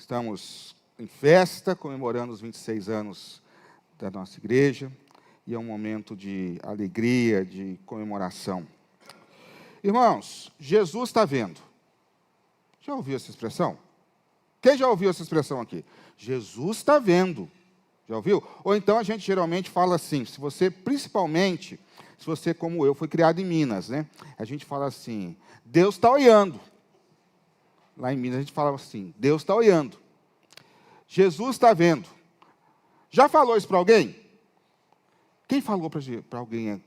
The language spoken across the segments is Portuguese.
Estamos em festa, comemorando os 26 anos da nossa igreja, e é um momento de alegria, de comemoração. Irmãos, Jesus está vendo. Já ouviu essa expressão? Quem já ouviu essa expressão aqui? Jesus está vendo. Já ouviu? Ou então a gente geralmente fala assim, principalmente, se você, como eu, foi criado em Minas, né? A gente fala assim, Deus está olhando. Lá em Minas a gente fala assim, Deus está olhando. Jesus está vendo. Já falou isso para alguém? Quem falou para alguém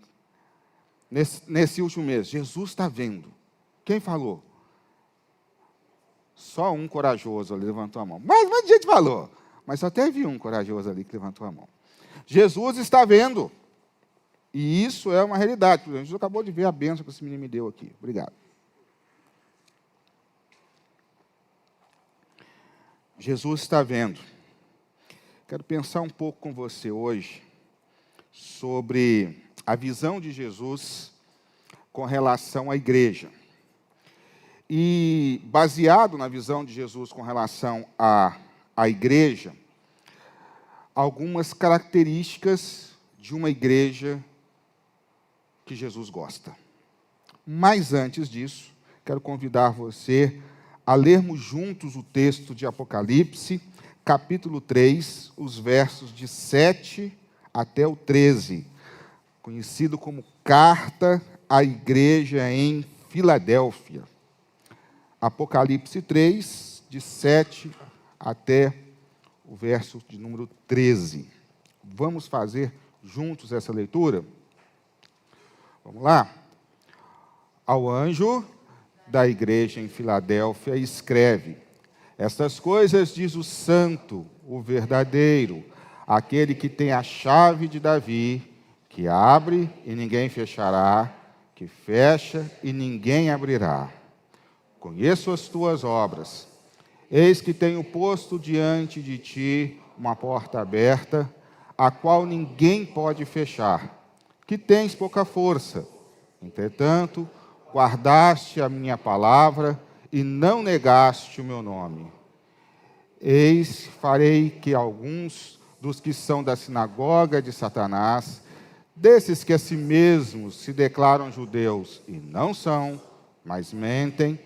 nesse último mês? Jesus está vendo. Quem falou? Só um corajoso ali levantou a mão. Mas muita gente falou. Mas só teve um corajoso ali que levantou a mão. Jesus está vendo. E isso é uma realidade. A gente acabou de ver a bênção que esse menino me deu aqui. Obrigado. Jesus está vendo. Quero pensar um pouco com você hoje sobre a visão de Jesus com relação à igreja. E baseado na visão de Jesus com relação à igreja, algumas características de uma igreja que Jesus gosta. Mas antes disso, quero convidar você a lermos juntos o texto de Apocalipse, capítulo 3, os versos de 7 até o 13, conhecido como Carta à Igreja em Filadélfia. Apocalipse 3, de 7 até o verso de número 13. Vamos fazer juntos essa leitura? Vamos lá? Ao anjo da igreja em Filadélfia escreve: estas coisas diz o santo, o verdadeiro, aquele que tem a chave de Davi, que abre e ninguém fechará, que fecha e ninguém abrirá. Conheço as tuas obras. Eis que tenho posto diante de ti uma porta aberta, a qual ninguém pode fechar, que tens pouca força. Entretanto, guardaste a minha palavra e não negaste o meu nome. Eis, farei que alguns dos que são da sinagoga de Satanás, desses que a si mesmos se declaram judeus e não são, mas mentem,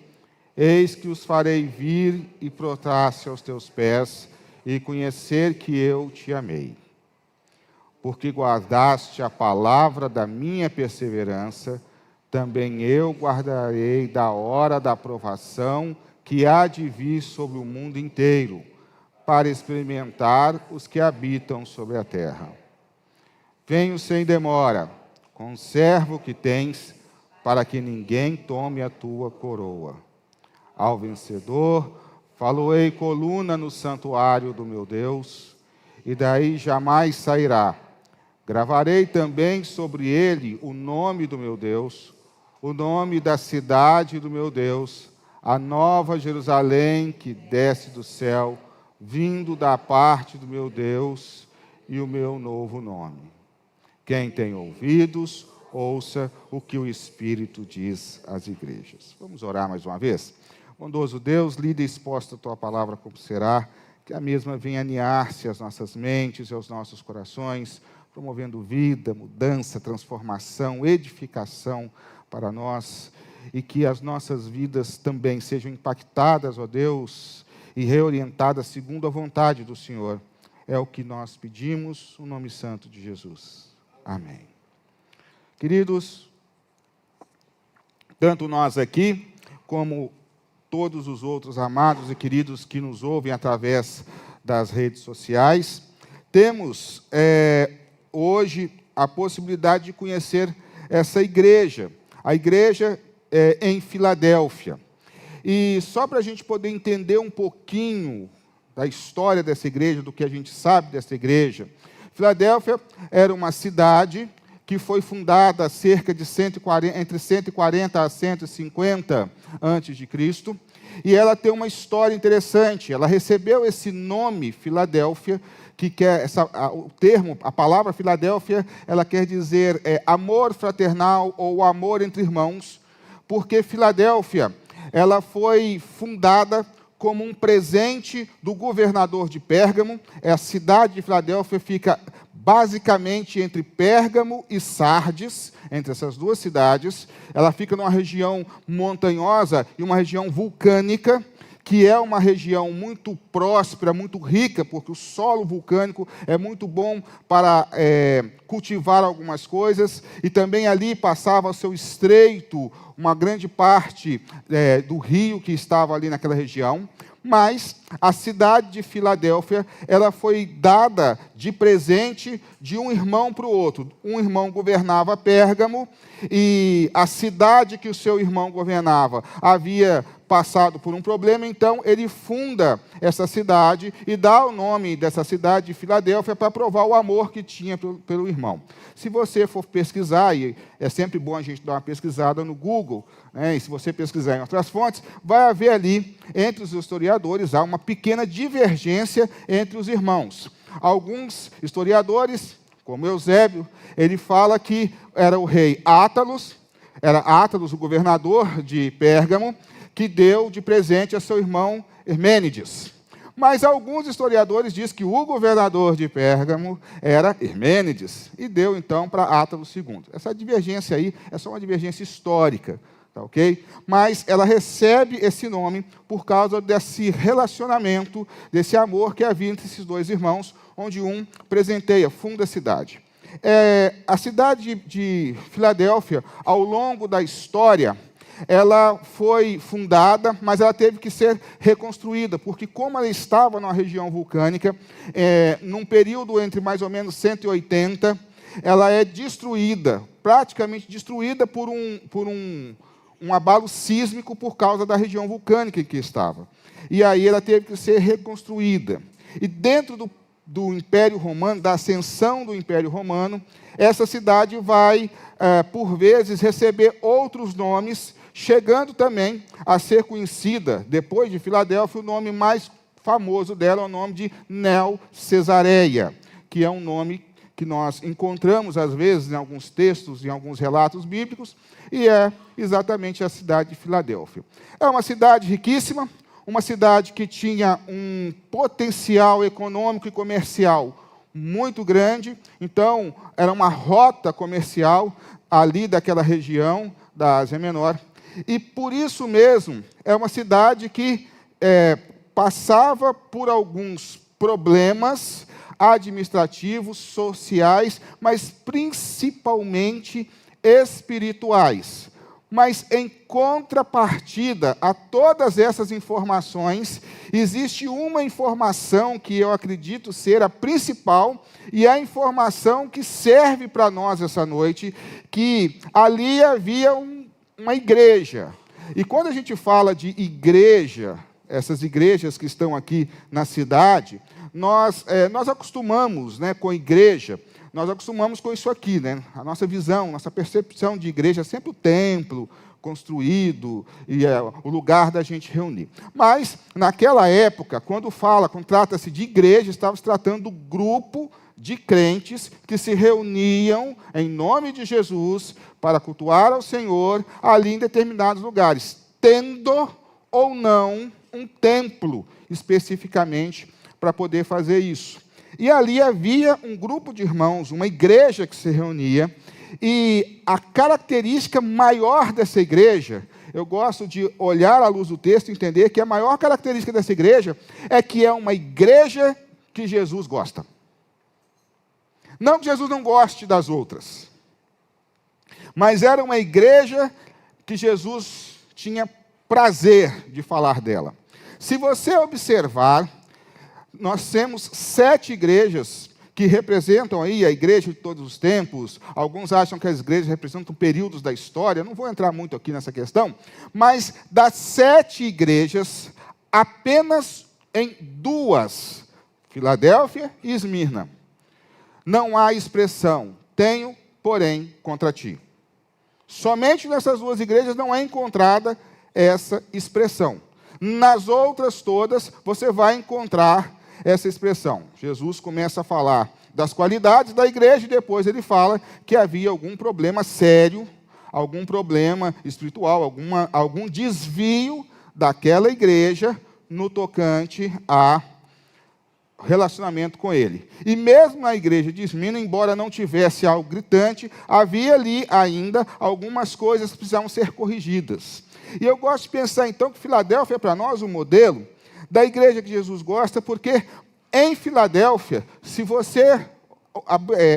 eis que os farei vir e prostrar-se aos teus pés e conhecer que eu te amei. Porque guardaste a palavra da minha perseverança, também eu guardarei da hora da provação que há de vir sobre o mundo inteiro, para experimentar os que habitam sobre a terra. Venho sem demora, conserva o que tens, para que ninguém tome a tua coroa. Ao vencedor, faloei coluna no santuário do meu Deus, e daí jamais sairá. Gravarei também sobre ele o nome do meu Deus, o nome da cidade do meu Deus, a nova Jerusalém que desce do céu, vindo da parte do meu Deus, e o meu novo nome. Quem tem ouvidos, ouça o que o Espírito diz às igrejas. Vamos orar mais uma vez? Bondoso Deus, lida e exposta a tua palavra como será, que a mesma venha aninhar-se às nossas mentes e aos nossos corações, promovendo vida, mudança, transformação, edificação para nós, e que as nossas vidas também sejam impactadas, ó Deus, e reorientadas segundo a vontade do Senhor. É o que nós pedimos, no nome santo de Jesus. Amém. Queridos, tanto nós aqui, como todos os outros amados e queridos que nos ouvem através das redes sociais, temos hoje a possibilidade de conhecer essa igreja, a igreja em Filadélfia. E só para a gente poder entender um pouquinho da história dessa igreja, do que a gente sabe dessa igreja, Filadélfia era uma cidade que foi fundada há cerca de entre 140 a 150 a.C., e ela tem uma história interessante. Ela recebeu esse nome, Filadélfia, que a palavra Filadélfia, ela quer dizer amor fraternal ou amor entre irmãos, porque Filadélfia, ela foi fundada como um presente do governador de Pérgamo. A cidade de Filadélfia fica basicamente entre Pérgamo e Sardes, entre essas duas cidades. Ela fica numa região montanhosa e uma região vulcânica, que é uma região muito próspera, muito rica, porque o solo vulcânico é muito bom para cultivar algumas coisas, e também ali passava ao seu estreito uma grande parte do rio que estava ali naquela região. Mas a cidade de Filadélfia, ela foi dada de presente de um irmão para o outro. Um irmão governava Pérgamo, e a cidade que o seu irmão governava havia passado por um problema, então ele funda essa cidade e dá o nome dessa cidade de Filadélfia para provar o amor que tinha pelo irmão. Se você for pesquisar, e é sempre bom a gente dar uma pesquisada no Google, né, e se você pesquisar em outras fontes, vai haver ali, entre os historiadores, há uma pequena divergência entre os irmãos. Alguns historiadores, como Eusébio, ele fala que era o rei Átalos, era Átalos, o governador de Pérgamo, que deu de presente a seu irmão Hermênides. Mas alguns historiadores dizem que o governador de Pérgamo era Hermênides, e deu então para Átalos II. Essa divergência aí é só uma divergência histórica, tá ok? Mas ela recebe esse nome por causa desse relacionamento, desse amor que havia entre esses dois irmãos, onde um presenteia, funda a cidade. A cidade de Filadélfia, ao longo da história, ela foi fundada, mas ela teve que ser reconstruída, porque como ela estava numa região vulcânica, num período entre mais ou menos 180, ela é destruída, praticamente destruída por um abalo sísmico por causa da região vulcânica em que estava. E aí ela teve que ser reconstruída. E dentro do Império Romano, da ascensão do Império Romano, essa cidade vai, por vezes, receber outros nomes, chegando também a ser conhecida, depois de Filadélfia, o nome mais famoso dela é o nome de Neo-Cesareia, que é um nome que nós encontramos, às vezes, em alguns textos, em alguns relatos bíblicos, e é exatamente a cidade de Filadélfia. É uma cidade riquíssima, uma cidade que tinha um potencial econômico e comercial muito grande, então era uma rota comercial ali daquela região da Ásia Menor, e por isso mesmo é uma cidade que passava por alguns problemas administrativos, sociais, mas principalmente espirituais. Mas, em contrapartida a todas essas informações, existe uma informação que eu acredito ser a principal, e a informação que serve para nós essa noite, que ali havia uma igreja. E quando a gente fala de igreja, essas igrejas que estão aqui na cidade, nós acostumamos, né, com igreja, nós acostumamos com isso aqui, né? A nossa visão, nossa percepção de igreja é sempre o templo construído e o lugar da gente reunir. Mas, naquela época, quando trata-se de igreja, estava se tratando do grupo de crentes que se reuniam em nome de Jesus para cultuar ao Senhor ali em determinados lugares, tendo ou não um templo especificamente para poder fazer isso. E ali havia um grupo de irmãos, uma igreja que se reunia, e a característica maior dessa igreja, eu gosto de olhar à luz do texto e entender que a maior característica dessa igreja é que é uma igreja que Jesus gosta. Não que Jesus não goste das outras, mas era uma igreja que Jesus tinha prazer de falar dela. Se você observar, nós temos 7 igrejas que representam aí a igreja de todos os tempos. Alguns acham que as igrejas representam períodos da história. Não vou entrar muito aqui nessa questão, mas das 7 igrejas, apenas em 2, Filadélfia e Esmirna, não há expressão, tenho, porém, contra ti. Somente nessas 2 igrejas não é encontrada essa expressão. Nas outras todas, você vai encontrar essa expressão. Jesus começa a falar das qualidades da igreja e depois ele fala que havia algum problema sério, algum problema espiritual, algum desvio daquela igreja no tocante a relacionamento com ele. E mesmo na igreja de Esmirna, embora não tivesse algo gritante, havia ali ainda algumas coisas que precisavam ser corrigidas. E eu gosto de pensar, então, que Filadélfia é para nós um modelo da igreja que Jesus gosta, porque em Filadélfia, se você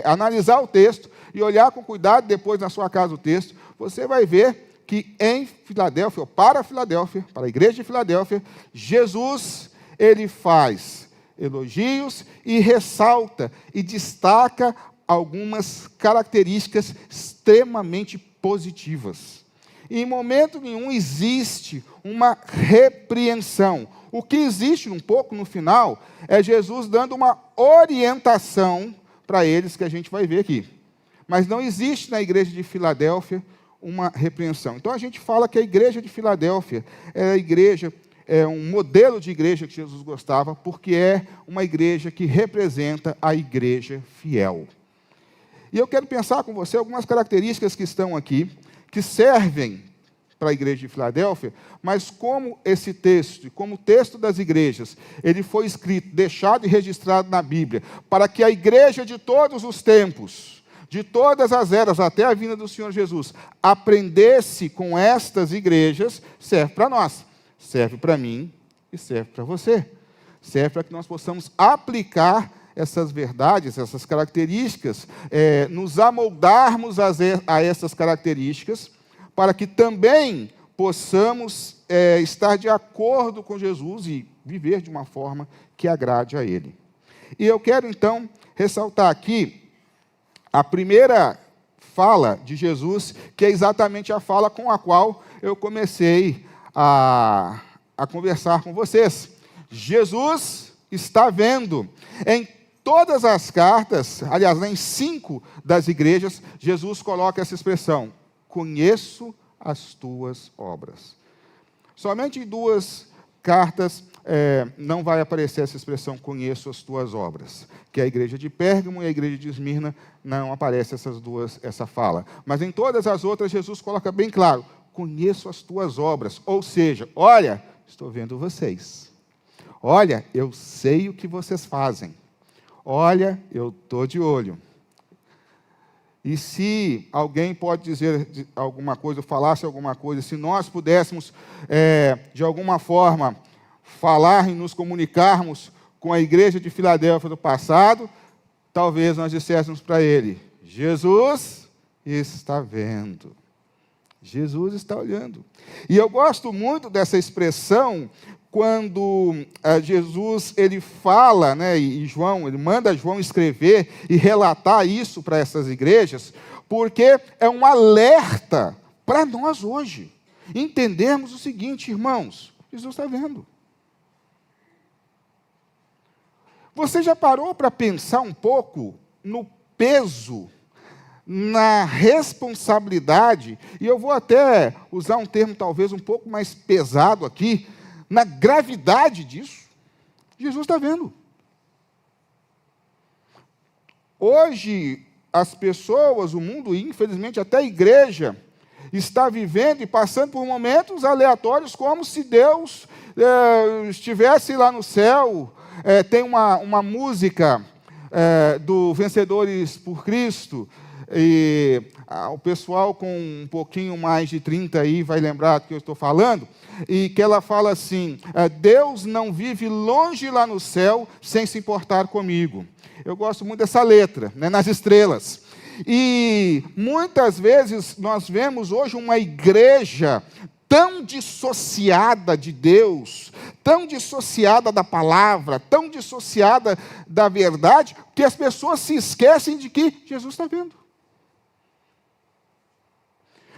analisar o texto e olhar com cuidado depois na sua casa o texto, você vai ver que em Filadélfia, ou para a igreja de Filadélfia, Jesus, ele faz elogios e ressalta e destaca algumas características extremamente positivas. E em momento nenhum existe uma repreensão. O que existe um pouco no final é Jesus dando uma orientação para eles, que a gente vai ver aqui. Mas não existe na igreja de Filadélfia uma repreensão. Então a gente fala que a igreja de Filadélfia é um modelo de igreja que Jesus gostava, porque é uma igreja que representa a igreja fiel. E eu quero pensar com você algumas características que estão aqui, que servem para a igreja de Filadélfia, mas como esse texto, e como o texto das igrejas, ele foi escrito, deixado e registrado na Bíblia, para que a igreja de todos os tempos, de todas as eras, até a vinda do Senhor Jesus, aprendesse com estas igrejas, serve para nós, serve para mim e serve para você. Serve para que nós possamos aplicar essas verdades, essas características, nos amoldarmos a essas características, para que também possamos estar de acordo com Jesus e viver de uma forma que agrade a Ele. E eu quero, então, ressaltar aqui a primeira fala de Jesus, que é exatamente a fala com a qual eu comecei a conversar com vocês. Jesus está vendo. Em todas as cartas, aliás, em 5 das igrejas, Jesus coloca essa expressão: conheço as tuas obras. Somente em 2 cartas não vai aparecer essa expressão, conheço as tuas obras, que é a igreja de Pérgamo e a igreja de Esmirna, não aparece essa fala. Mas em todas as outras, Jesus coloca bem claro, conheço as tuas obras, ou seja, olha, estou vendo vocês. Olha, eu sei o que vocês fazem. Olha, eu estou de olho. E se alguém pode dizer alguma coisa, falasse alguma coisa, se nós pudéssemos, de alguma forma, falar e nos comunicarmos com a igreja de Filadélfia do passado, talvez nós disséssemos para ele, Jesus está vendo. Jesus está olhando. E eu gosto muito dessa expressão, quando Jesus ele fala, e João, ele manda João escrever e relatar isso para essas igrejas, porque é um alerta para nós hoje, entendermos o seguinte, irmãos, Jesus está vendo. Você já parou para pensar um pouco no peso, na responsabilidade, e eu vou até usar um termo talvez um pouco mais pesado aqui, na gravidade disso? Jesus está vendo. Hoje, as pessoas, o mundo, e infelizmente até a igreja, está vivendo e passando por momentos aleatórios, como se Deus estivesse lá no céu. Tem uma música do Vencedores por Cristo, e o pessoal com um pouquinho mais de 30 aí vai lembrar do que eu estou falando, e que ela fala assim, Deus não vive longe lá no céu sem se importar comigo. Eu gosto muito dessa letra, nas estrelas. E muitas vezes nós vemos hoje uma igreja tão dissociada de Deus, tão dissociada da palavra, tão dissociada da verdade, que as pessoas se esquecem de que Jesus está vendo.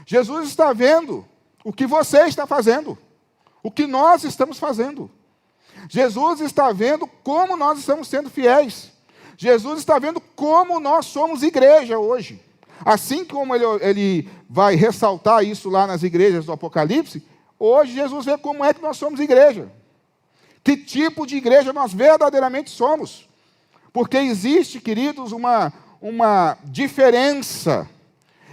Jesus está vendo o que você está fazendo, o que nós estamos fazendo. Jesus está vendo como nós estamos sendo fiéis. Jesus está vendo como nós somos igreja hoje. Assim como ele vai ressaltar isso lá nas igrejas do Apocalipse, hoje Jesus vê como é que nós somos igreja. Que tipo de igreja nós verdadeiramente somos. Porque existe, queridos, uma diferença.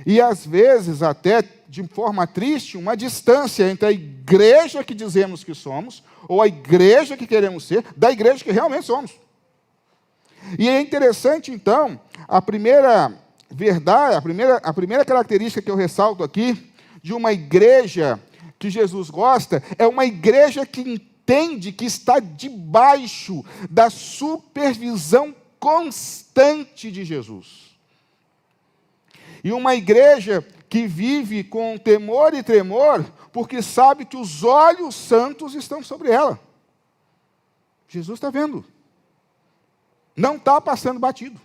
E às vezes até de forma triste, uma distância entre a igreja que dizemos que somos, ou a igreja que queremos ser, da igreja que realmente somos. E é interessante, então, a primeira verdade, a primeira característica que eu ressalto aqui, de uma igreja que Jesus gosta, é uma igreja que entende que está debaixo da supervisão constante de Jesus. E uma igreja que vive com temor e tremor, porque sabe que os olhos santos estão sobre ela. Jesus está vendo. Não está passando batido.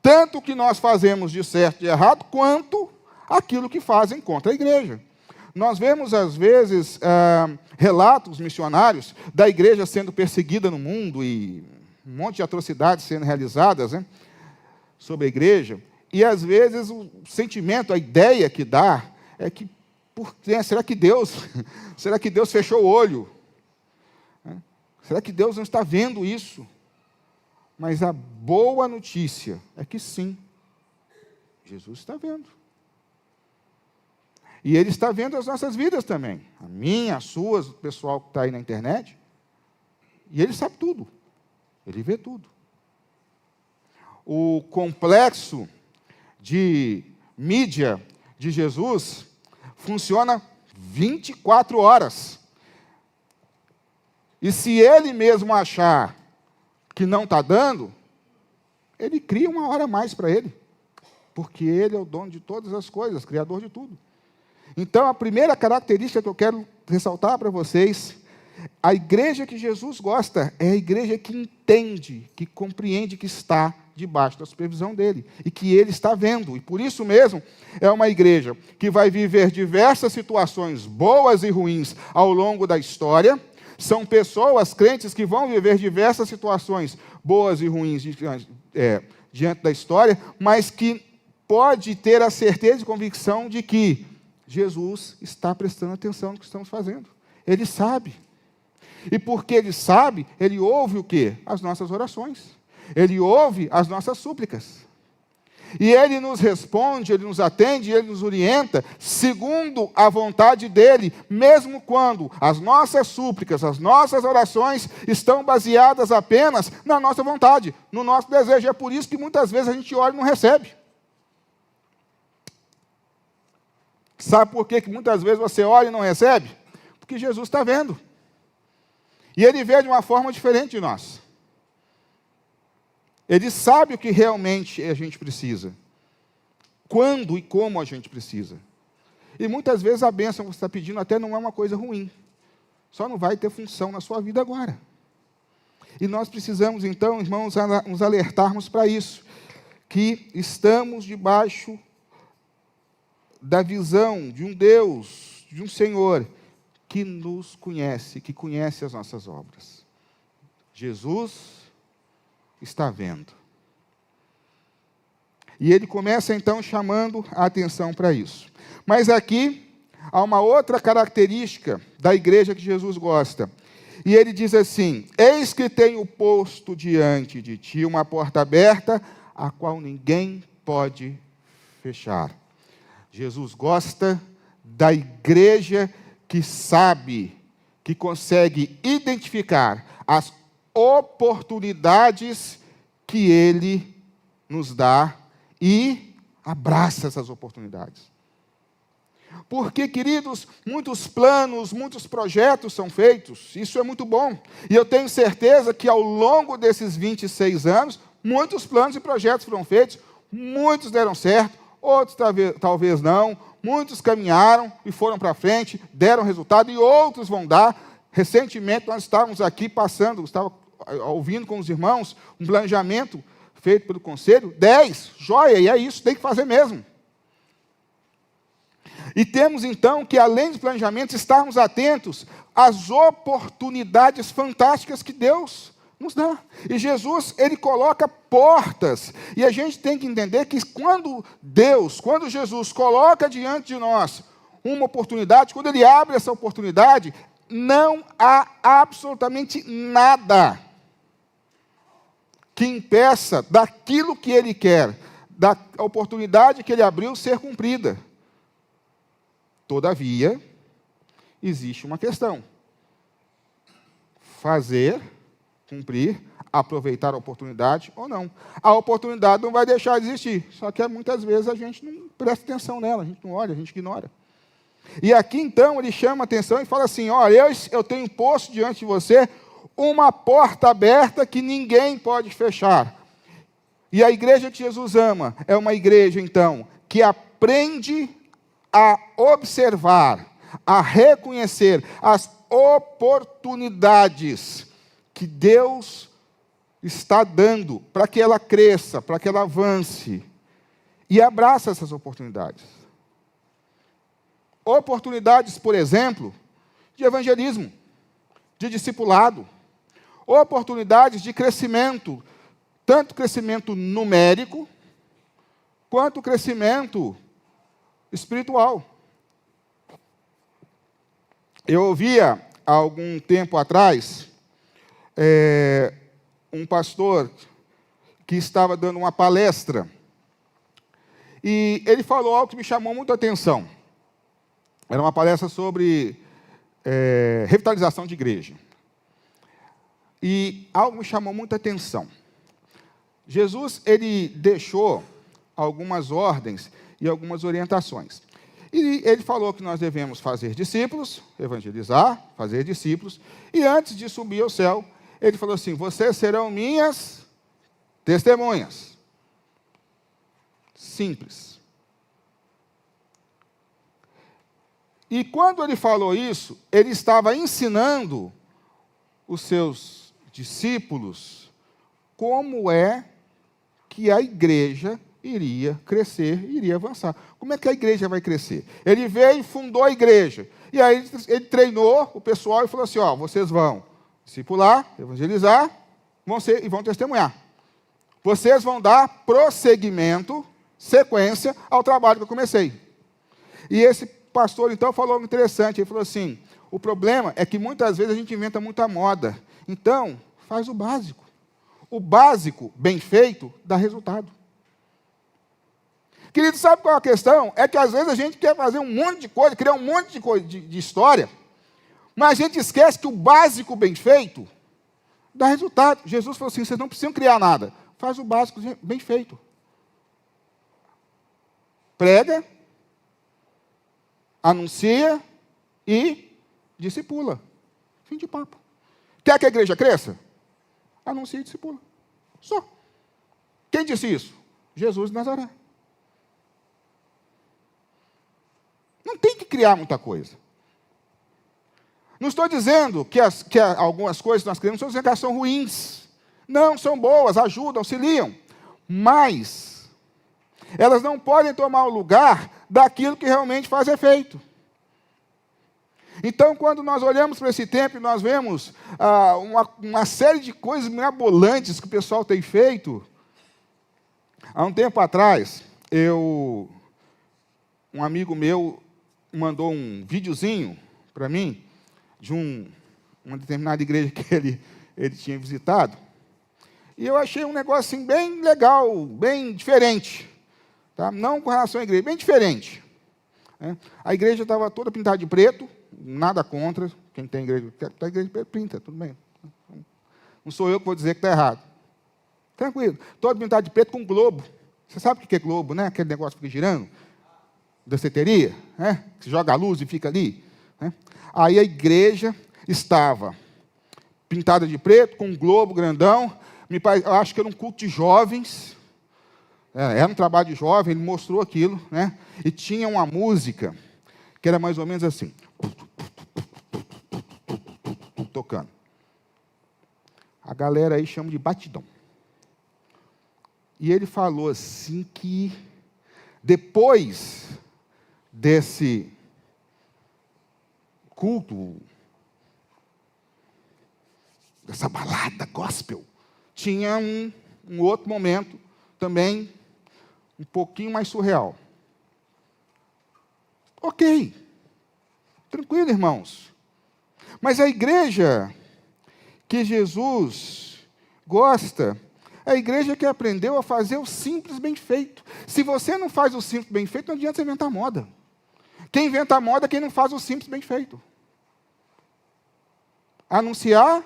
Tanto o que nós fazemos de certo e de errado, quanto aquilo que fazem contra a igreja. Nós vemos, às vezes, relatos missionários da igreja sendo perseguida no mundo e um monte de atrocidades sendo realizadas, né, sobre a igreja. E, às vezes, o sentimento, a ideia que dá é que, será que Deus fechou o olho? Será que Deus não está vendo isso? Mas a boa notícia é que sim, Jesus está vendo. E Ele está vendo as nossas vidas também. A minha, as suas, o pessoal que está aí na internet. E Ele sabe tudo. Ele vê tudo. O complexo de mídia de Jesus funciona 24 horas. E se Ele mesmo achar que não está dando, Ele cria uma hora a mais para Ele. Porque Ele é o dono de todas as coisas, criador de tudo. Então, a primeira característica que eu quero ressaltar para vocês, a igreja que Jesus gosta é a igreja que entende, que compreende que está debaixo da supervisão dele e que ele está vendo. E por isso mesmo, é uma igreja que vai viver diversas situações boas e ruins ao longo da história. São pessoas, crentes, que vão viver diversas situações boas e ruins diante da história, mas que pode ter a certeza e convicção de que Jesus está prestando atenção no que estamos fazendo. Ele sabe. E porque Ele sabe, Ele ouve o quê? As nossas orações. Ele ouve as nossas súplicas. E Ele nos responde, Ele nos atende, Ele nos orienta, segundo a vontade dEle, mesmo quando as nossas súplicas, as nossas orações estão baseadas apenas na nossa vontade, no nosso desejo. É por isso que muitas vezes a gente ora e não recebe. Sabe por que muitas vezes você ora e não recebe? Porque Jesus está vendo. E Ele vê de uma forma diferente de nós. Ele sabe o que realmente a gente precisa. Quando e como a gente precisa. E muitas vezes a bênção que você está pedindo até não é uma coisa ruim. Só não vai ter função na sua vida agora. E nós precisamos, então, irmãos, nos alertarmos para isso. Que estamos debaixo da visão de um Deus, de um Senhor, que nos conhece, que conhece as nossas obras. Jesus está vendo. E Ele começa, então, chamando a atenção para isso. Mas aqui, há uma outra característica da igreja que Jesus gosta. E Ele diz assim: eis que tenho posto diante de ti uma porta aberta, a qual ninguém pode fechar. Jesus gosta da igreja que sabe, que consegue identificar as oportunidades que Ele nos dá e abraça essas oportunidades. Porque, queridos, muitos planos, muitos projetos são feitos, isso é muito bom. E eu tenho certeza que ao longo desses 26 anos, muitos planos e projetos foram feitos, muitos deram certo, outros talvez não, muitos caminharam e foram para frente, deram resultado, e outros vão dar. Recentemente nós estávamos aqui estava ouvindo com os irmãos um planejamento feito pelo conselho, 10, joia, e é isso, tem que fazer mesmo. E temos então que, além dos planejamentos, estarmos atentos às oportunidades fantásticas que Deus nos dá. E Jesus, Ele coloca portas. E a gente tem que entender que quando Jesus coloca diante de nós uma oportunidade, quando Ele abre essa oportunidade, não há absolutamente nada que impeça daquilo que Ele quer, da oportunidade que Ele abriu, ser cumprida. Todavia, existe uma questão. Fazer, cumprir, aproveitar a oportunidade ou não. A oportunidade não vai deixar de existir, só que muitas vezes a gente não presta atenção nela, a gente não olha, a gente ignora. E aqui então ele chama a atenção e fala assim, olha, eu tenho posto diante de você uma porta aberta que ninguém pode fechar. E a igreja que Jesus ama é uma igreja então que aprende a observar, a reconhecer as oportunidades que Deus está dando para que ela cresça, para que ela avance, e abraça essas oportunidades. Oportunidades, por exemplo, de evangelismo, de discipulado, oportunidades de crescimento, tanto crescimento numérico, quanto crescimento espiritual. Eu ouvia, há algum tempo atrás, um pastor que estava dando uma palestra, e ele falou algo que me chamou muito a atenção. Era uma palestra sobre revitalização de igreja. E algo me chamou muita atenção. Jesus, ele deixou algumas ordens e algumas orientações. E ele falou que nós devemos fazer discípulos, evangelizar, fazer discípulos, e antes de subir ao céu, ele falou assim, vocês serão minhas testemunhas. Simples. E quando ele falou isso, ele estava ensinando os seus discípulos como é que a igreja iria crescer, iria avançar. Como é que a igreja vai crescer? Ele veio e fundou a igreja. E aí ele treinou o pessoal e falou assim, vocês vão discipular, evangelizar, e vão testemunhar. Vocês vão dar prosseguimento, sequência, ao trabalho que eu comecei. E esse pastor, então, falou algo interessante. Ele falou assim, o problema é que muitas vezes a gente inventa muita moda. Então, faz o básico. O básico, bem feito, dá resultado. Querido, sabe qual é a questão? É que às vezes a gente quer fazer um monte de coisa, criar um monte de coisa, de história, mas a gente esquece que o básico bem feito dá resultado. Jesus falou assim, vocês não precisam criar nada. Faz o básico bem feito. Prega, anuncia e discipula. Fim de papo. Quer que a igreja cresça? Anuncia e discipula. Só. Quem disse isso? Jesus de Nazaré. Não tem que criar muita coisa. Não estou dizendo que algumas coisas que nós criamos são ruins. Não, são boas, ajudam, auxiliam. Mas elas não podem tomar o lugar daquilo que realmente faz efeito. Então, quando nós olhamos para esse tempo e nós vemos uma série de coisas mirabolantes que o pessoal tem feito, há um tempo atrás, um amigo meu mandou um videozinho para mim de uma determinada igreja que ele tinha visitado, e eu achei um negócio assim, bem legal, bem diferente, tá? Não com relação à igreja, bem diferente. Né? A igreja estava toda pintada de preto, nada contra, quem tem igreja, a igreja pinta, tudo bem. Não sou eu que vou dizer que está errado. Tranquilo. Todo pintado de preto com globo. Você sabe o que é globo, né? Aquele negócio que fica girando, danceteria, né? Que você joga a luz e fica ali. Né? Aí a igreja estava pintada de preto, com um globo grandão. Eu acho que era um culto de jovens. Era um trabalho de jovem, ele mostrou aquilo, né? E tinha uma música que era mais ou menos assim, tocando. A galera aí chama de batidão. E ele falou assim que depois desse culto, dessa balada gospel, tinha um outro momento também um pouquinho mais surreal. Ok, tranquilo, irmãos. Mas a igreja que Jesus gosta é a igreja que aprendeu a fazer o simples bem feito. Se você não faz o simples bem feito, não adianta você inventar moda. Quem inventa a moda é quem não faz o simples bem feito. Anunciar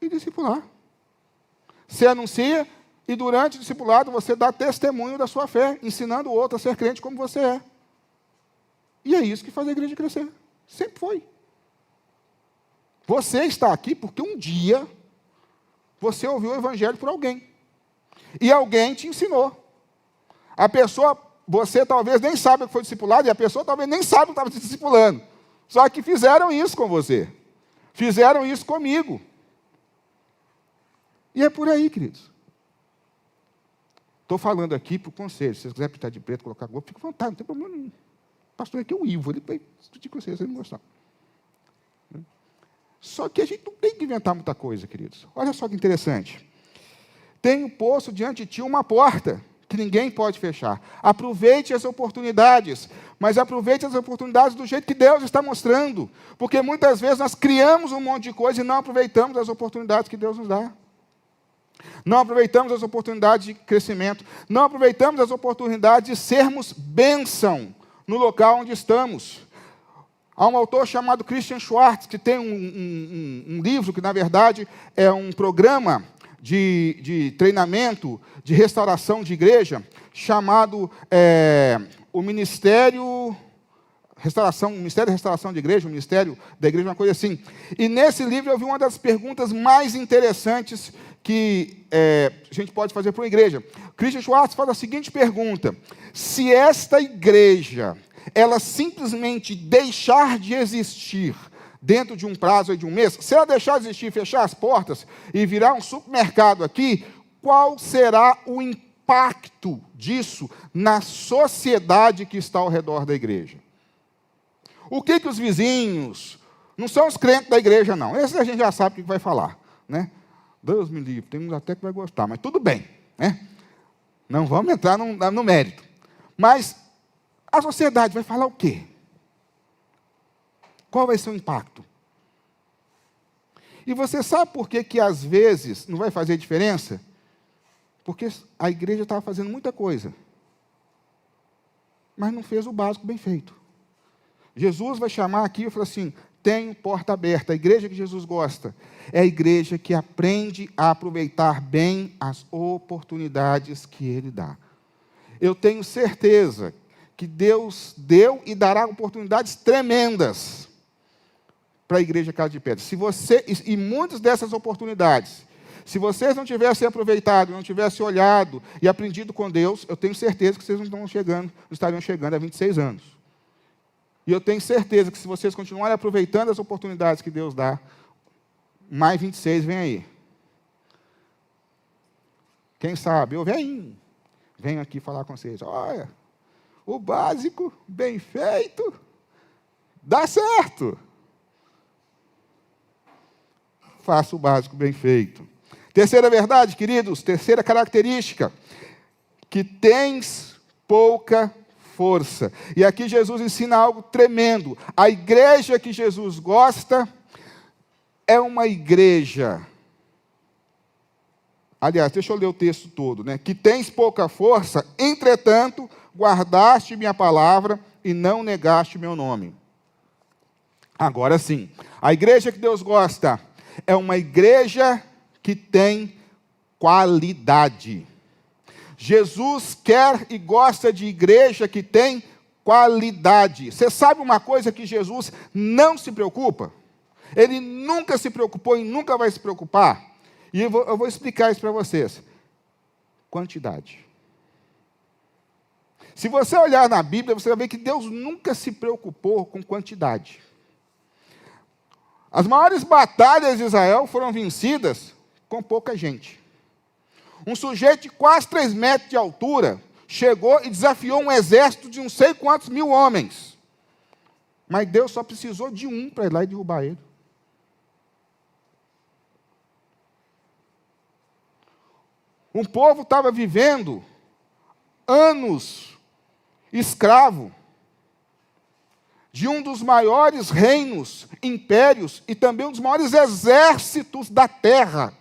e discipular. Você anuncia e durante o discipulado você dá testemunho da sua fé, ensinando o outro a ser crente como você é. E é isso que faz a igreja crescer. Sempre foi. Você está aqui porque um dia você ouviu o evangelho por alguém. E alguém te ensinou. A pessoa, você talvez nem sabe que foi discipulado, e a pessoa talvez nem sabe que estava se discipulando. Só que fizeram isso com você. Fizeram isso comigo. E é por aí, queridos. Estou falando aqui para o conselho. Se vocês quiserem pintar de preto, colocar golpe, fique à vontade, não tem problema nenhum. O pastor aqui é o Ivo, ele vai discutir com vocês, se ele não gostar. Só que a gente não tem que inventar muita coisa, queridos. Olha só que interessante. Tem posto diante de ti uma porta que ninguém pode fechar. Aproveite as oportunidades, mas aproveite as oportunidades do jeito que Deus está mostrando. Porque muitas vezes nós criamos um monte de coisa e não aproveitamos as oportunidades que Deus nos dá. Não aproveitamos as oportunidades de crescimento. Não aproveitamos as oportunidades de sermos bênção no local onde estamos. Há um autor chamado Christian Schwartz, que tem um livro que, na verdade, é um programa de treinamento, de restauração de igreja, chamado o Ministério de Restauração de Igreja, o Ministério da Igreja, uma coisa assim. E nesse livro eu vi uma das perguntas mais interessantes que a gente pode fazer para uma igreja. Christian Schwartz faz a seguinte pergunta: se esta igreja ela simplesmente deixar de existir dentro de um prazo de um mês, se ela deixar de existir, fechar as portas e virar um supermercado aqui, qual será o impacto disso na sociedade que está ao redor da igreja? O que os vizinhos, não são os crentes da igreja não, esses a gente já sabe o que vai falar, né? Deus me livre, tem uns até que vai gostar, mas tudo bem, né? Não vamos entrar no mérito. Mas a sociedade vai falar o quê? Qual vai ser o impacto? E você sabe por que às vezes não vai fazer diferença? Porque a igreja estava fazendo muita coisa, mas não fez o básico bem feito. Jesus vai chamar aqui e falar assim: tem porta aberta. A igreja que Jesus gosta é a igreja que aprende a aproveitar bem as oportunidades que Ele dá. Eu tenho certeza que Deus deu e dará oportunidades tremendas para a igreja Casa de Pedra. E muitas dessas oportunidades, se vocês não tivessem aproveitado, não tivessem olhado e aprendido com Deus, eu tenho certeza que vocês não estariam chegando a 26 anos. E eu tenho certeza que se vocês continuarem aproveitando as oportunidades que Deus dá, mais 26 vem aí. Quem sabe? Eu venho aqui falar com vocês. Olha, o básico, bem feito, dá certo. Faça o básico bem feito. Terceira verdade, queridos, terceira característica, que tens pouca força. E aqui Jesus ensina algo tremendo. A igreja que Jesus gosta é uma igreja. Aliás, deixa eu ler o texto todo, né? Que tens pouca força, entretanto, guardaste minha palavra e não negaste meu nome. Agora sim, a igreja que Deus gosta é uma igreja que tem qualidade. Jesus quer e gosta de igreja que tem qualidade. Você sabe uma coisa que Jesus não se preocupa? Ele nunca se preocupou e nunca vai se preocupar. E eu vou explicar isso para vocês. Quantidade. Se você olhar na Bíblia, você vai ver que Deus nunca se preocupou com quantidade. As maiores batalhas de Israel foram vencidas com pouca gente. Um sujeito de quase 3 metros de altura chegou e desafiou um exército de não sei quantos mil homens. Mas Deus só precisou de um para ir lá e derrubar ele. Um povo estava vivendo anos escravo de um dos maiores reinos, impérios, e também um dos maiores exércitos da terra.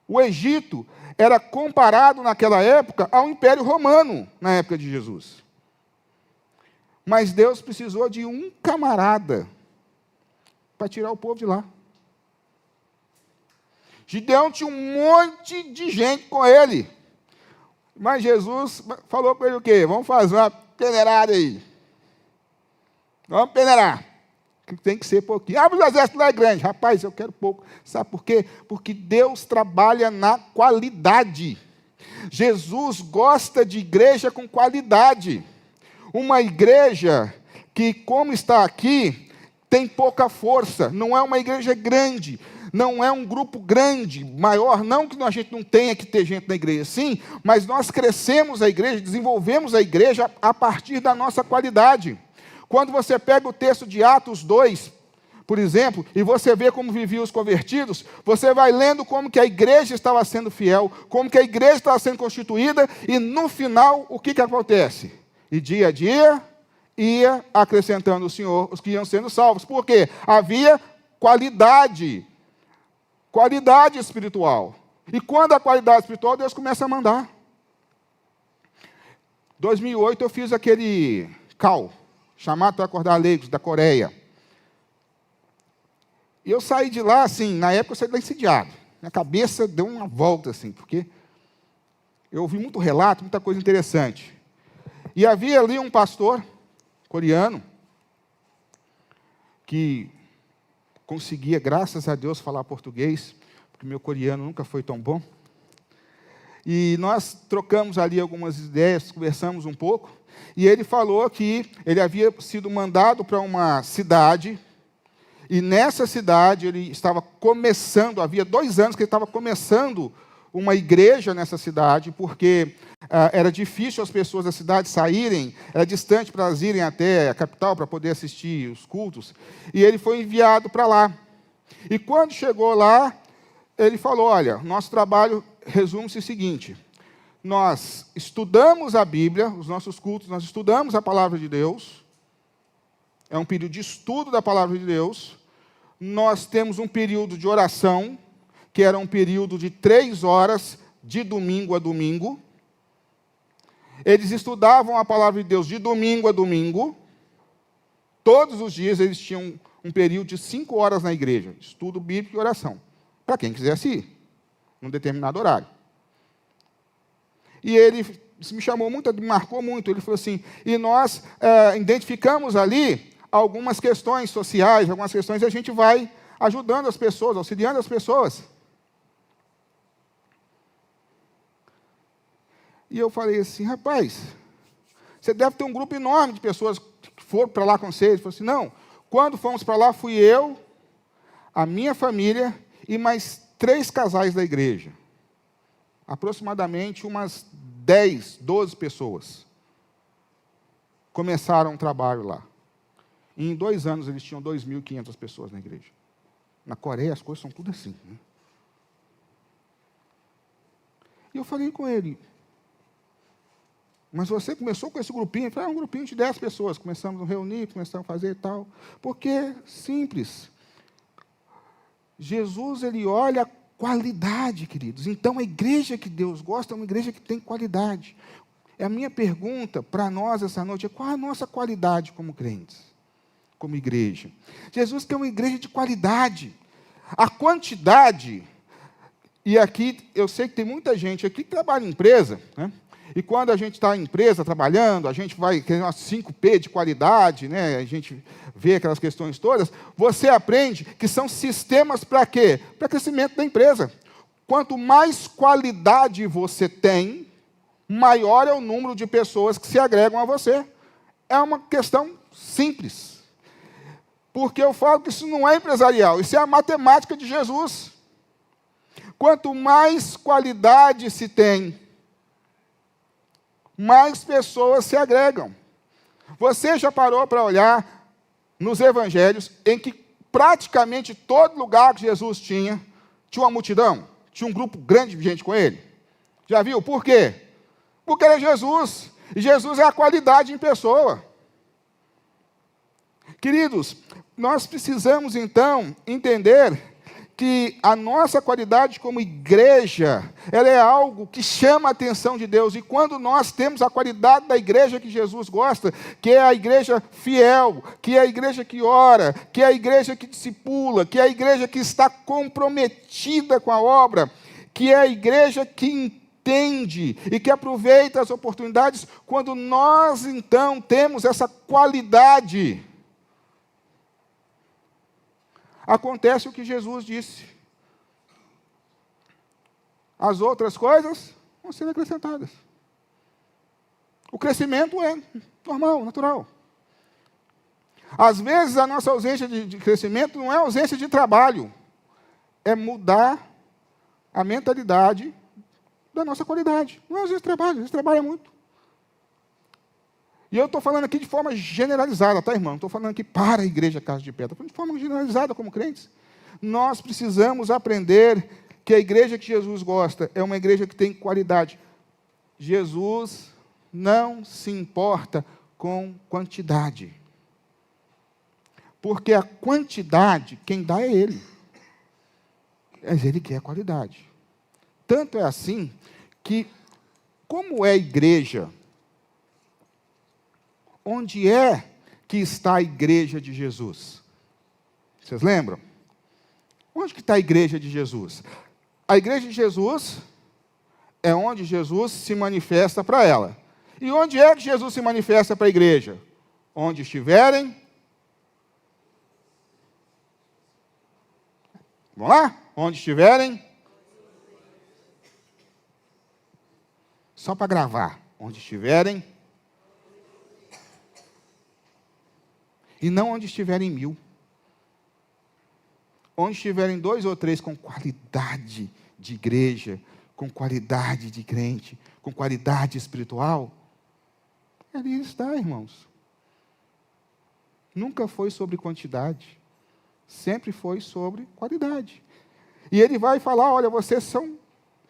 O Egito era comparado naquela época ao Império Romano, na época de Jesus. Mas Deus precisou de um camarada para tirar o povo de lá. Gideão tinha um monte de gente com ele. Mas Jesus falou para ele o quê? Vamos fazer uma peneirada aí. Vamos peneirar. Tem que ser pouquinho. Ah, mas o exército lá é grande. Rapaz, eu quero pouco. Sabe por quê? Porque Deus trabalha na qualidade. Jesus gosta de igreja com qualidade. Uma igreja que, como está aqui, tem pouca força. Não é uma igreja grande. Não é um grupo grande, maior. Não que a gente não tenha que ter gente na igreja, sim. Mas nós crescemos a igreja, desenvolvemos a igreja a partir da nossa qualidade. Quando você pega o texto de Atos 2, por exemplo, e você vê como viviam os convertidos, você vai lendo como que a igreja estava sendo fiel, como que a igreja estava sendo constituída, e no final, o que acontece? E dia a dia, ia acrescentando o Senhor os que iam sendo salvos. Por quê? Havia qualidade espiritual. E quando a qualidade espiritual, Deus começa a mandar. Em 2008, eu fiz aquele call, chamado para acordar leigos, da Coreia. E eu saí de lá, assim, na época eu saí de lá incendiado. Minha cabeça deu uma volta, assim, porque eu ouvi muito relato, muita coisa interessante. E havia ali um pastor coreano que conseguia, graças a Deus, falar português, porque meu coreano nunca foi tão bom. E nós trocamos ali algumas ideias, conversamos um pouco, e ele falou que ele havia sido mandado para uma cidade, e nessa cidade ele estava começando, havia 2 anos que ele estava começando uma igreja nessa cidade, porque era difícil as pessoas da cidade saírem, era distante para elas irem até a capital para poder assistir os cultos, e ele foi enviado para lá. E quando chegou lá, ele falou, olha, nosso trabalho resume-se o seguinte, nós estudamos a Bíblia, os nossos cultos, nós estudamos a palavra de Deus, é um período de estudo da palavra de Deus, nós temos um período de oração, que era um período de 3 horas, de domingo a domingo. Eles estudavam a palavra de Deus de domingo a domingo. Todos os dias eles tinham um período de 5 horas na igreja, estudo bíblico e oração, para quem quisesse ir, num determinado horário. E ele, isso me chamou muito, me marcou muito, ele falou assim, e nós identificamos ali algumas questões sociais, algumas questões, e a gente vai ajudando as pessoas, auxiliando as pessoas. E eu falei assim, rapaz, você deve ter um grupo enorme de pessoas que foram para lá com você. Ele falou assim, não, quando fomos para lá, fui eu, a minha família e mais 3 casais da igreja. Aproximadamente umas 10, 12 pessoas começaram um trabalho lá. E em 2 anos eles tinham 2.500 pessoas na igreja. Na Coreia as coisas são tudo assim. Né? E eu falei com ele, mas você começou com esse grupinho? Eu falei, um grupinho de 10 pessoas. Começamos a reunir, começamos a fazer e tal. Porque, simples. Jesus, ele olha a qualidade, queridos. Então, a igreja que Deus gosta é uma igreja que tem qualidade. A minha pergunta para nós essa noite é, qual a nossa qualidade como crentes? Como igreja? Jesus quer uma igreja de qualidade. A quantidade, e aqui, eu sei que tem muita gente aqui que trabalha em empresa, né? E quando a gente está em empresa trabalhando, a gente vai querer umas 5P de qualidade, né? A gente vê aquelas questões todas, você aprende que são sistemas para quê? Para crescimento da empresa. Quanto mais qualidade você tem, maior é o número de pessoas que se agregam a você. É uma questão simples. Porque eu falo que isso não é empresarial, isso é a matemática de Jesus. Quanto mais qualidade se tem, mais pessoas se agregam. Você já parou para olhar nos evangelhos em que praticamente todo lugar que Jesus tinha uma multidão, tinha um grupo grande de gente com ele? Já viu? Por quê? Porque era Jesus. E Jesus é a qualidade em pessoa. Queridos, nós precisamos então entender que a nossa qualidade como igreja, ela é algo que chama a atenção de Deus. E quando nós temos a qualidade da igreja que Jesus gosta, que é a igreja fiel, que é a igreja que ora, que é a igreja que discipula, que é a igreja que está comprometida com a obra, que é a igreja que entende e que aproveita as oportunidades, quando nós então temos essa qualidade, acontece o que Jesus disse: as outras coisas vão sendo acrescentadas. O crescimento é normal, natural. Às vezes a nossa ausência de crescimento não é ausência de trabalho, é mudar a mentalidade da nossa qualidade. Não é ausência de trabalho, a gente trabalha muito. E eu estou falando aqui de forma generalizada, tá, irmão? Não estou falando aqui para a igreja Casa de Pé, estou falando de forma generalizada como crentes. Nós precisamos aprender que a igreja que Jesus gosta é uma igreja que tem qualidade. Jesus não se importa com quantidade. Porque a quantidade, quem dá é Ele. Mas Ele quer qualidade. Tanto é assim que, como é a igreja, onde é que está a igreja de Jesus? Vocês lembram? Onde que está a igreja de Jesus? A igreja de Jesus é onde Jesus se manifesta para ela. E onde é que Jesus se manifesta para a igreja? Onde estiverem. Vamos lá? Onde estiverem. Só para gravar. Onde estiverem. E não onde estiverem 1000. Onde estiverem 2 ou 3 com qualidade de igreja, com qualidade de crente, com qualidade espiritual, ali está, irmãos. Nunca foi sobre quantidade. Sempre foi sobre qualidade. E ele vai falar, olha, vocês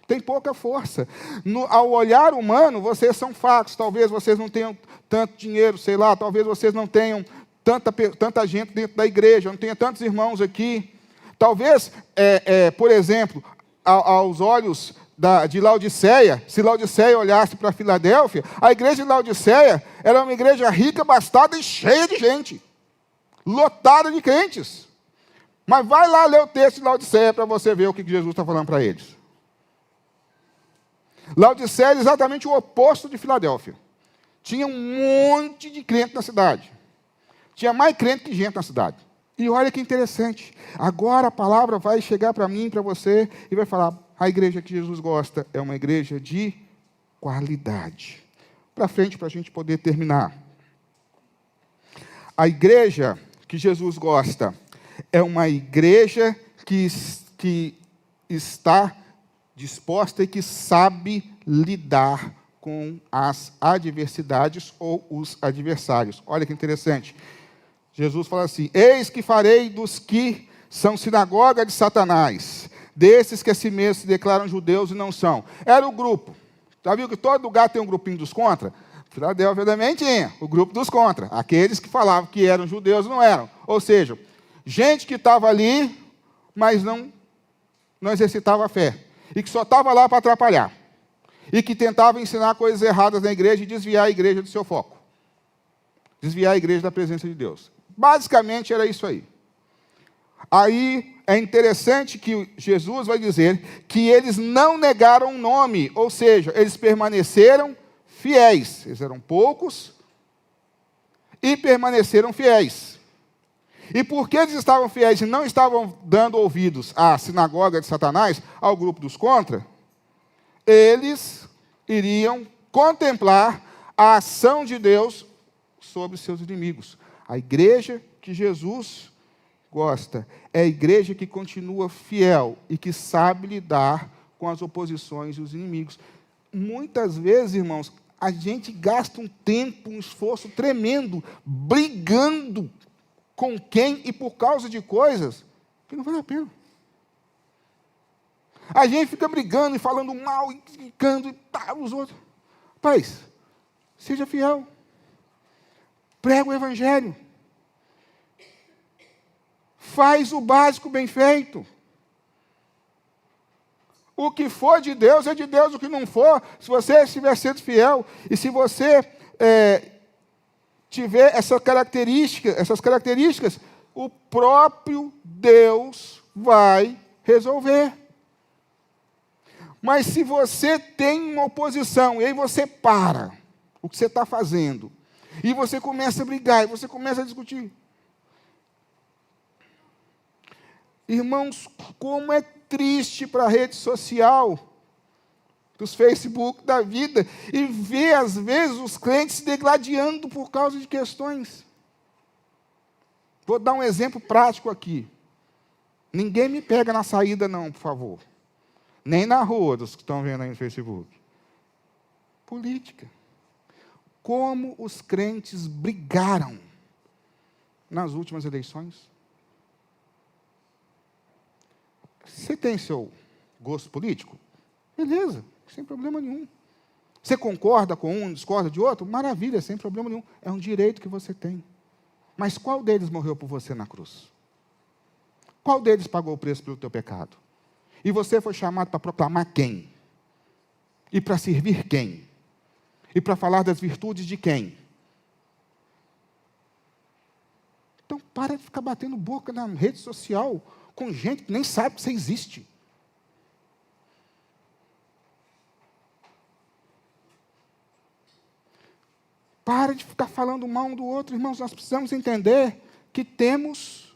têm pouca força. Ao olhar humano, vocês são fracos. Talvez vocês não tenham tanto dinheiro, sei lá, talvez vocês não tenham tanta gente dentro da igreja, não tenha tantos irmãos aqui. Talvez, por exemplo, aos olhos de Laodiceia, se Laodiceia olhasse para Filadélfia, a igreja de Laodiceia era uma igreja rica, abastada e cheia de gente, lotada de crentes. Mas vai lá ler o texto de Laodiceia para você ver o que Jesus está falando para eles. Laodiceia era exatamente o oposto de Filadélfia. Tinha um monte de crente na cidade. Tinha mais crente que gente na cidade. E olha que interessante. Agora a palavra vai chegar para mim, para você, e vai falar, a igreja que Jesus gosta é uma igreja de qualidade. Para frente, para a gente poder terminar. A igreja que Jesus gosta é uma igreja que está disposta e que sabe lidar com as adversidades ou os adversários. Olha que interessante. Jesus fala assim, eis que farei dos que são sinagoga de Satanás, desses que a si mesmos se declaram judeus e não são. Era o grupo. Já viu que todo lugar tem um grupinho dos contra? Filadélfia também tinha o grupo dos contra. Aqueles que falavam que eram judeus e não eram. Ou seja, gente que estava ali, mas não exercitava a fé. E que só estava lá para atrapalhar. E que tentava ensinar coisas erradas na igreja e desviar a igreja do seu foco. Desviar a igreja da presença de Deus. Basicamente era isso aí. Aí é interessante que Jesus vai dizer que eles não negaram o nome, ou seja, eles permaneceram fiéis. Eles eram poucos e permaneceram fiéis. E porque eles estavam fiéis e não estavam dando ouvidos à sinagoga de Satanás, ao grupo dos contra, eles iriam contemplar a ação de Deus sobre seus inimigos. A igreja que Jesus gosta é a igreja que continua fiel e que sabe lidar com as oposições e os inimigos. Muitas vezes, irmãos, a gente gasta um tempo, um esforço tremendo, brigando com quem e por causa de coisas que não vale a pena. A gente fica brigando e falando mal, e criticando e tal, os outros. Rapaz, seja fiel. Prega o evangelho. Faz o básico bem feito. O que for de Deus é de Deus, o que não for, se você estiver sendo fiel, e se você tiver essas características, o próprio Deus vai resolver. Mas se você tem uma oposição, e aí você para o que você está fazendo, e você começa a brigar, e você começa a discutir. Irmãos, como é triste para a rede social, dos Facebook da vida, e ver, às vezes, os crentes se degladiando por causa de questões. Vou dar um exemplo prático aqui. Ninguém me pega na saída, não, por favor. Nem na rua, dos que estão vendo aí no Facebook. Política. Como os crentes brigaram nas últimas eleições. Você tem seu gosto político? Beleza, sem problema nenhum. Você concorda com um, discorda de outro? Maravilha, sem problema nenhum. É um direito que você tem. Mas qual deles morreu por você na cruz? Qual deles pagou o preço pelo teu pecado? E você foi chamado para proclamar quem? E para servir quem? E para falar das virtudes de quem? Então, para de ficar batendo boca na rede social com gente que nem sabe que você existe. Para de ficar falando mal um do outro, irmãos. Nós precisamos entender que temos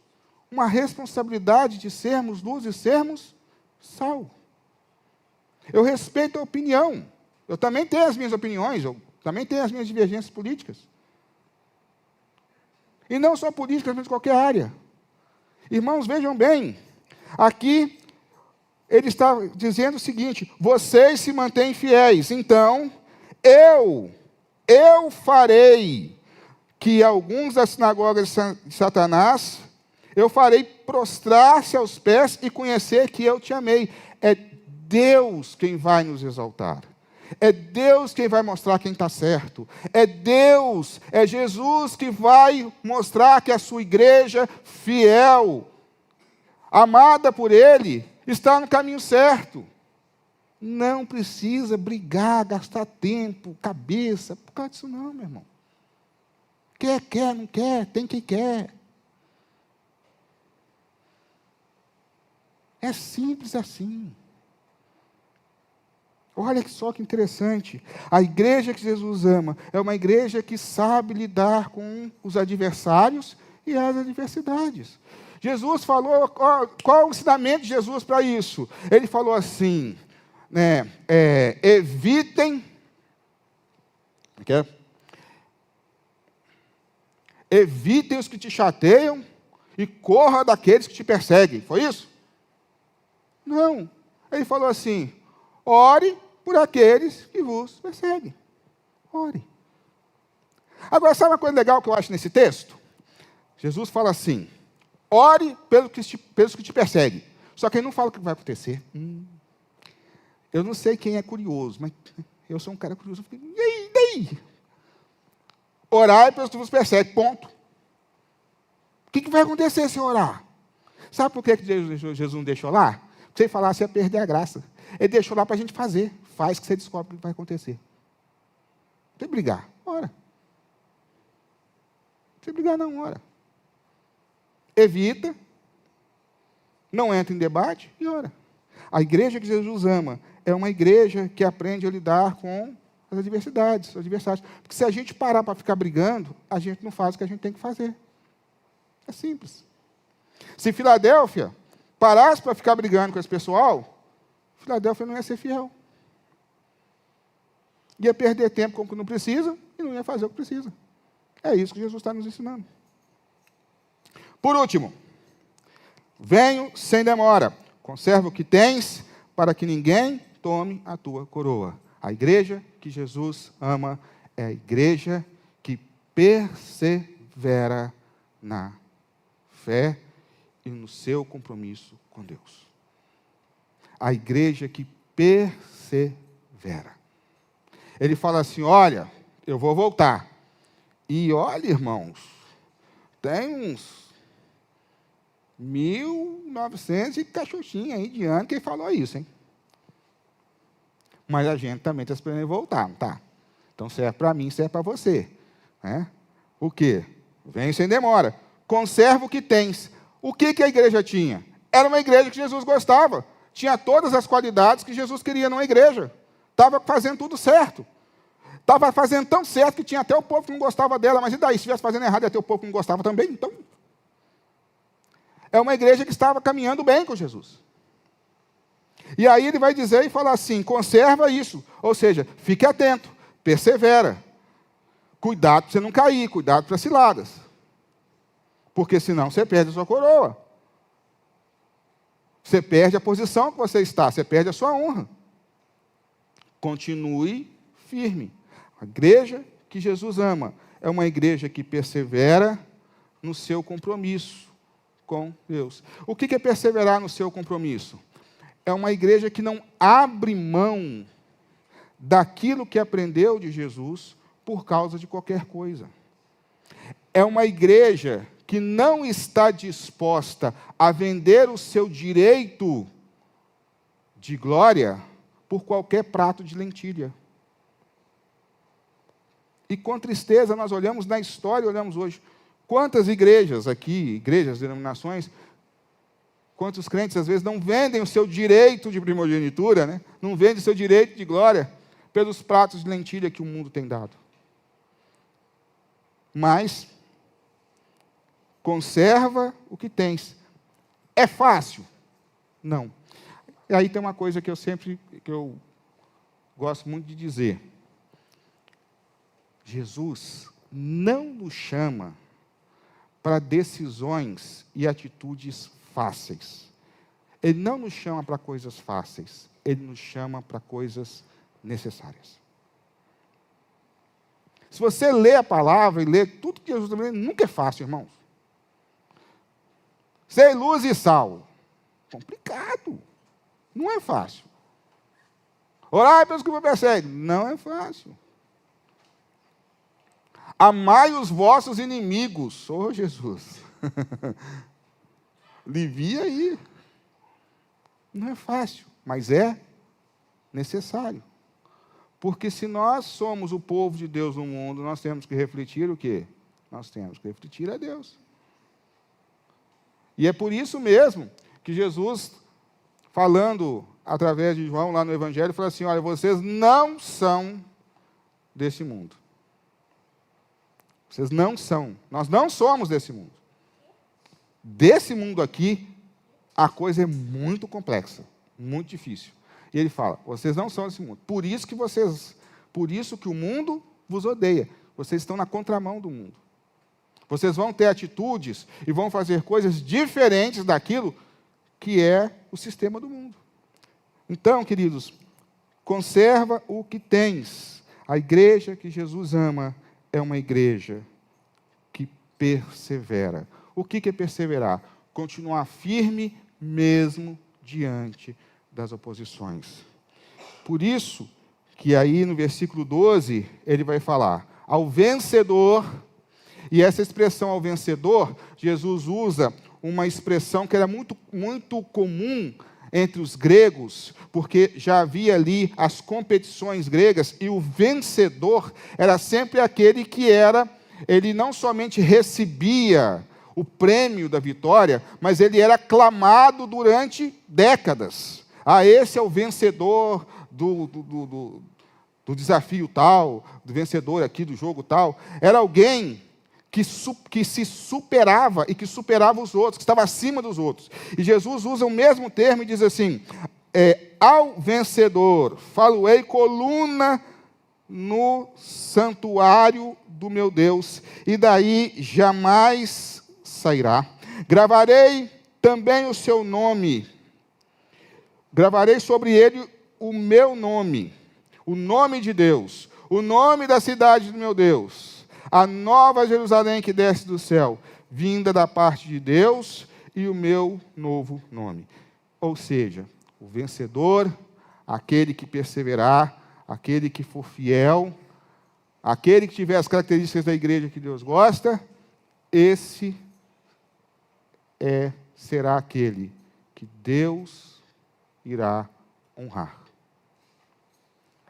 uma responsabilidade de sermos luz e sermos sal. Eu respeito a opinião. Eu também tenho as minhas opiniões, eu também tenho as minhas divergências políticas. E não só políticas, mas de qualquer área. Irmãos, vejam bem, aqui ele está dizendo o seguinte: vocês se mantêm fiéis, então eu farei que alguns das sinagogas de Satanás, eu farei prostrar-se aos pés e conhecer que eu te amei. É Deus quem vai nos exaltar. É Deus quem vai mostrar quem está certo. É Deus, é Jesus que vai mostrar que a sua igreja fiel, amada por Ele, está no caminho certo. Não precisa brigar, gastar tempo, cabeça, por causa disso não, meu irmão. Quer, não quer, tem quem quer. É simples assim. Olha só que interessante. A igreja que Jesus ama é uma igreja que sabe lidar com os adversários e as adversidades. Jesus falou, qual o ensinamento de Jesus para isso? Ele falou assim, evitem os que te chateiam e corra daqueles que te perseguem. Foi isso? Não. Ele falou assim, ore por aqueles que vos perseguem. Ore. Agora, sabe uma coisa legal que eu acho nesse texto? Jesus fala assim, ore pelos que te perseguem. Só que ele não fala o que vai acontecer. Eu não sei quem é curioso, mas eu sou um cara curioso. Eu fiquei, e daí? Orai pelos que vos perseguem, ponto. O que vai acontecer se orar? Sabe por que Jesus não deixou lá? Porque se ele falasse, ia perder a graça. Ele deixou lá para a gente fazer. Faz que você descobre o que vai acontecer. Não tem que brigar, ora. Não tem que brigar, não, ora. Evita, não entra em debate e ora. A igreja que Jesus ama é uma igreja que aprende a lidar com as adversidades, os adversários. Porque se a gente parar para ficar brigando, a gente não faz o que a gente tem que fazer. É simples. Se Filadélfia parasse para ficar brigando com esse pessoal, Filadélfia não ia ser fiel. Ia perder tempo com o que não precisa e não ia fazer o que precisa. É isso que Jesus está nos ensinando. Por último, venho sem demora, conserva o que tens, para que ninguém tome a tua coroa. A igreja que Jesus ama é a igreja que persevera na fé e no seu compromisso com Deus. A igreja que persevera. Ele fala assim, olha, eu vou voltar. E olha, irmãos, tem uns 1900 e cachuchinha aí de ano que ele falou isso, hein? Mas a gente também está esperando ele voltar, não está? Então serve para mim, serve para você. Né? O quê? Vem sem demora. Conserva o que tens. O que a igreja tinha? Era uma igreja que Jesus gostava. Tinha todas as qualidades que Jesus queria numa igreja. Estava fazendo tudo certo. Estava fazendo tão certo que tinha até o povo que não gostava dela. Mas e daí? Se estivesse fazendo errado, ia ter o povo que não gostava também? Então, é uma igreja que estava caminhando bem com Jesus. E aí ele vai dizer e falar assim, conserva isso. Ou seja, fique atento, persevera. Cuidado para você não cair, cuidado para ciladas. Porque senão você perde a sua coroa. Você perde a posição que você está, você perde a sua honra. Continue firme. A igreja que Jesus ama é uma igreja que persevera no seu compromisso com Deus. O que é perseverar no seu compromisso? É uma igreja que não abre mão daquilo que aprendeu de Jesus por causa de qualquer coisa. É uma igreja que não está disposta a vender o seu direito de glória por qualquer prato de lentilha. E com tristeza nós olhamos na história, olhamos hoje, quantas igrejas aqui, igrejas, denominações, quantos crentes às vezes não vendem o seu direito de primogenitura, né? Não vendem o seu direito de glória pelos pratos de lentilha que o mundo tem dado. Mas conserva o que tens. É fácil? Não. E aí tem uma coisa que eu gosto muito de dizer. Jesus não nos chama para decisões e atitudes fáceis. Ele não nos chama para coisas fáceis. Ele nos chama para coisas necessárias. Se você lê a palavra e lê tudo que Jesus está dizendo, nunca é fácil, irmãos. Ser luz e sal. Complicado. Não é fácil. Orar pelos que me perseguem. Não é fácil. Amai os vossos inimigos. Oh, Jesus. Alivia aí. Não é fácil, mas é necessário. Porque se nós somos o povo de Deus no mundo, nós temos que refletir o quê? Nós temos que refletir a Deus. E é por isso mesmo que Jesus, falando através de João lá no Evangelho, fala assim, olha, vocês não são desse mundo. Vocês não são. Nós não somos desse mundo. Desse mundo aqui, a coisa é muito complexa, muito difícil. E ele fala, vocês não são desse mundo. Por isso que o mundo vos odeia. Vocês estão na contramão do mundo. Vocês vão ter atitudes e vão fazer coisas diferentes daquilo que é o sistema do mundo. Então, queridos, conserva o que tens. A igreja que Jesus ama é uma igreja que persevera. O que é perseverar? Continuar firme mesmo diante das oposições. Por isso que aí no versículo 12, ele vai falar, ao vencedor, e essa expressão ao vencedor, Jesus usa uma expressão que era muito, muito comum entre os gregos, porque já havia ali as competições gregas, e o vencedor era sempre aquele que ele não somente recebia o prêmio da vitória, mas ele era aclamado durante décadas. Ah, esse é o vencedor do desafio tal, do vencedor aqui do jogo tal. Era alguém que se superava e que superava os outros, que estava acima dos outros. E Jesus usa o mesmo termo e diz assim, ao vencedor, falo-ei coluna no santuário do meu Deus, e daí jamais sairá. Gravarei também o seu nome, gravarei sobre ele o meu nome, o nome de Deus, o nome da cidade do meu Deus, a nova Jerusalém que desce do céu, vinda da parte de Deus, e o meu novo nome. Ou seja, o vencedor, aquele que perseverar, aquele que for fiel, aquele que tiver as características da igreja que Deus gosta, esse será aquele que Deus irá honrar.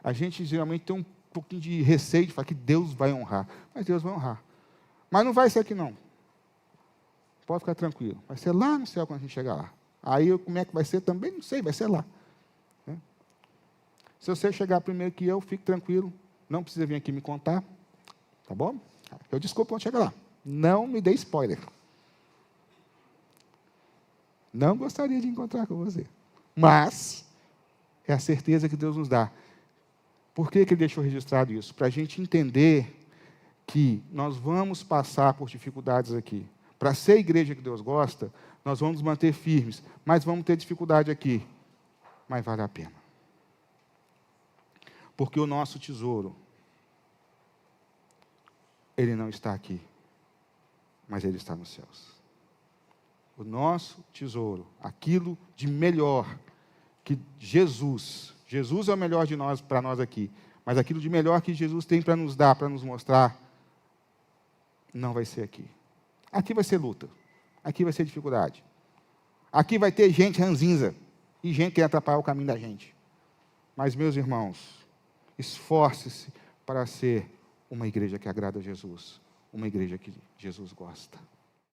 A gente geralmente tem um pouquinho de receio de falar que Deus vai honrar. Mas Deus vai honrar. Mas não vai ser aqui não. Pode ficar tranquilo. Vai ser lá no céu quando a gente chegar lá. Aí como é que vai ser também? Não sei, vai ser lá. Né? Se você chegar primeiro que eu, fique tranquilo. Não precisa vir aqui me contar. Tá bom? Eu desculpo quando chegar lá. Não me dê spoiler. Não gostaria de encontrar com você. Mas é a certeza que Deus nos dá. Por que Ele deixou registrado isso? Para a gente entender que nós vamos passar por dificuldades aqui. Para ser a igreja que Deus gosta, nós vamos nos manter firmes, mas vamos ter dificuldade aqui. Mas vale a pena. Porque o nosso tesouro, ele não está aqui, mas ele está nos céus. O nosso tesouro, aquilo de melhor que Jesus é o melhor de nós, para nós aqui, mas aquilo de melhor que Jesus tem para nos dar, para nos mostrar, não vai ser aqui. Aqui vai ser luta, aqui vai ser dificuldade. Aqui vai ter gente ranzinza e gente que quer atrapalhar o caminho da gente. Mas, meus irmãos, esforce-se para ser uma igreja que agrada a Jesus, uma igreja que Jesus gosta.